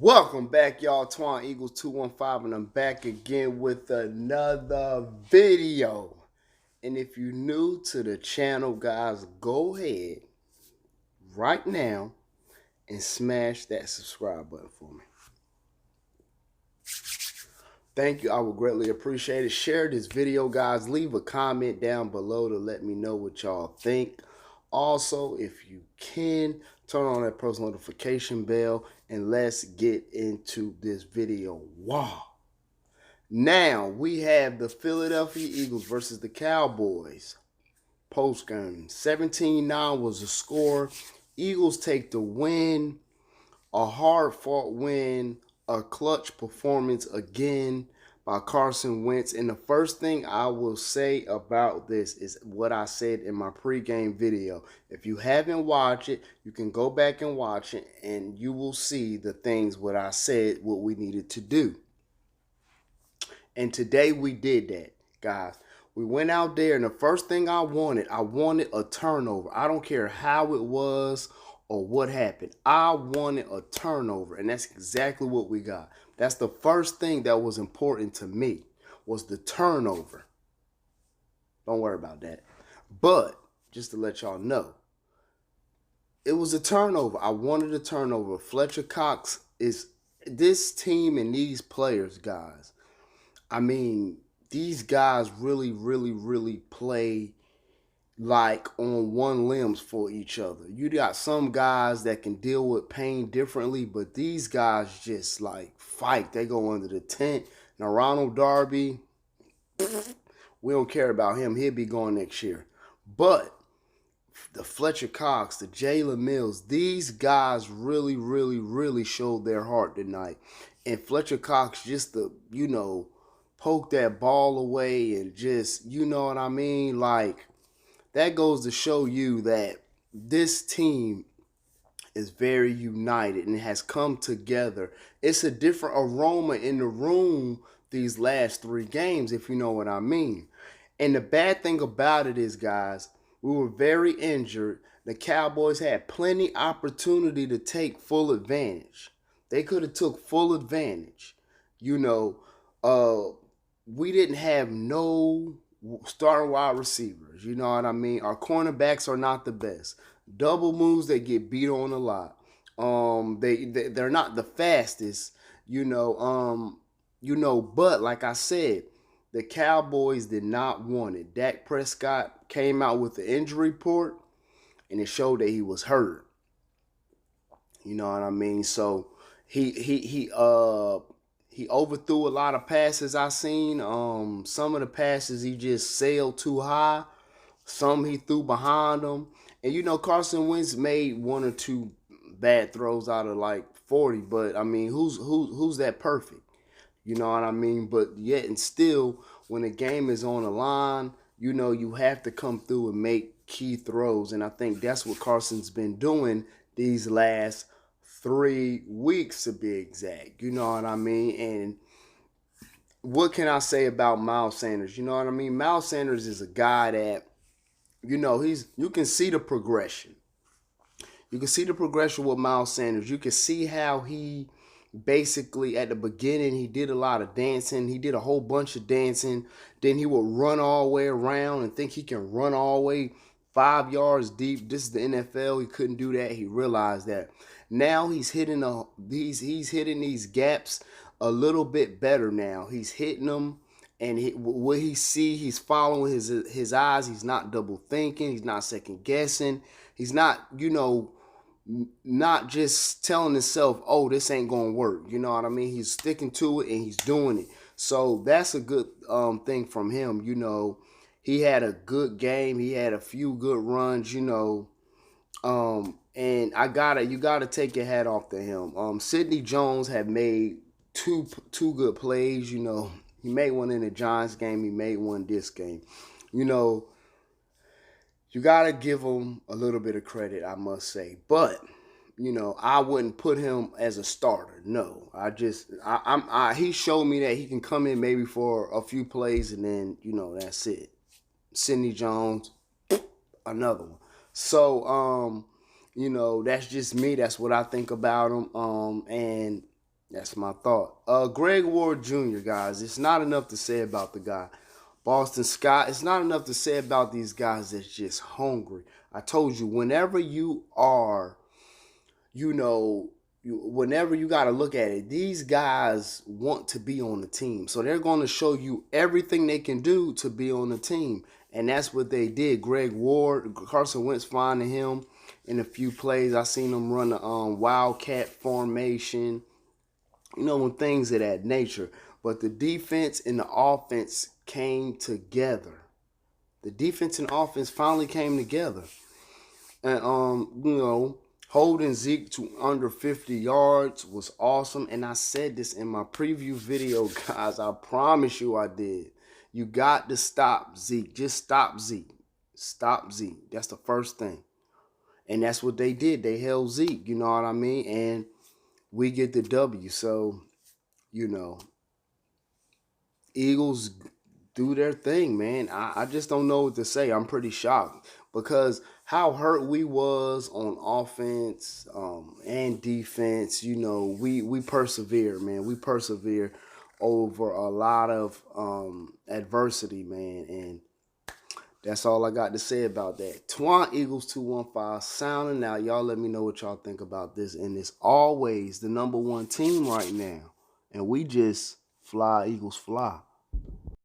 Welcome back, y'all. Twan Eagles 215, and I'm back again with another video. And if you're new to the channel, guys, go ahead right now and smash that subscribe button for me. Thank you. I would greatly appreciate it. Share this video, guys. Leave a comment down below to let me know what y'all think. Also, if you can, turn on that post notification bell and let's get into this video. Wow. Now, we have the Philadelphia Eagles versus the Cowboys. Postgame. 17-9 was the score. Eagles take the win. A hard-fought win. A clutch performance again by Carson Wentz. And the first thing I will say about this is what I said in my pregame video. If you haven't watched it, you can go back and watch it, and you will see the things what I said, what we needed to do. And today we did that, guys. We went out there, and the first thing I wanted a turnover. I don't care how it was or what happened. I wanted a turnover, and that's exactly what we got. That's the first thing that was important to me, was the turnover. Don't worry about that. But just to let y'all know, it was a turnover. I wanted a turnover. Fletcher Cox is this team and these players, guys. I mean, these guys really play like on one limbs for each other. You got some guys that can deal with pain differently, but these guys just like fight. They go under the tent. Now, Ronald Darby, we don't care about him. He'll be going next year. But the Fletcher Cox, the Jalen Mills, these guys really showed their heart tonight. And Fletcher Cox just poke that ball away and just, you know what I mean? Like, that goes to show you that this team is very united and has come together. It's a different aroma in the room these last 3 games, if you know what I mean. And the bad thing about it is, guys, we were very injured. The Cowboys had plenty opportunity to take full advantage. They could have took full advantage. We didn't have no starting wide receivers. You know what I mean? Our cornerbacks are not the best. Double moves, they get beat on a lot. They're not the fastest, but like I said, the Cowboys did not want it. Dak Prescott came out with the injury report, and it showed that he was hurt. You know what I mean? So he overthrew a lot of passes I seen. Some of the passes he just sailed too high. Some he threw behind him. And Carson Wentz made 1 or 2 bad throws out of like 40, but I mean, who's that perfect? You know what I mean? But yet and still, when the game is on the line, you have to come through and make key throws. And I think that's what Carson's been doing these last 3 weeks, to be exact. You know what I mean? And what can I say about Miles Sanders? You know what I mean? Miles Sanders is a guy that, you can see the progression. You can see the progression with Miles Sanders. You can see how he basically, at the beginning, he did a lot of dancing. He did a whole bunch of dancing. Then he would run all the way around and think he can run all the way 5 yards deep. This is the NFL. He couldn't do that. He realized that. Now he's hitting these gaps a little bit better now. He's hitting them. And what he see, he's following his eyes. He's not double thinking. He's not second guessing. He's not, not just telling himself, oh, this ain't going to work. You know what I mean? He's sticking to it, and he's doing it. So that's a good thing from him. He had a good game. He had a few good runs, and you gotta take your hat off to him. Sidney Jones had made two good plays. He made one in the Giants game. He made one this game. You got to give him a little bit of credit, I must say. But, I wouldn't put him as a starter. No. He showed me that he can come in maybe for a few plays and then, that's it. Sidney Jones, another one. So, that's just me. That's what I think about him. And That's my thought. Greg Ward Jr., guys, it's not enough to say about the guy. Boston Scott, it's not enough to say about these guys that's just hungry. I told you, whenever you are, whenever you got to look at it, these guys want to be on the team. So they're going to show you everything they can do to be on the team. And that's what they did. Greg Ward, Carson Wentz finding him in a few plays. I seen him run the wildcat formation, and things of that nature. But the defense and the offense came together. The defense and offense finally came together. And holding Zeke to under 50 yards was awesome. And I said this in my preview video, guys. I promise you I did. You got to stop Zeke. Just stop Zeke. Stop Zeke. That's the first thing. And that's what they did. They held Zeke, you know what I mean? And we get the W. So, Eagles do their thing, man. I just don't know what to say. I'm pretty shocked because how hurt we was on offense and defense. We persevere, man. We persevere over a lot of adversity, man. And that's all I got to say about that. Twan Eagles 215 sounding out. Y'all let me know what y'all think about this. And it's always the #1 team right now. And we just fly, Eagles fly.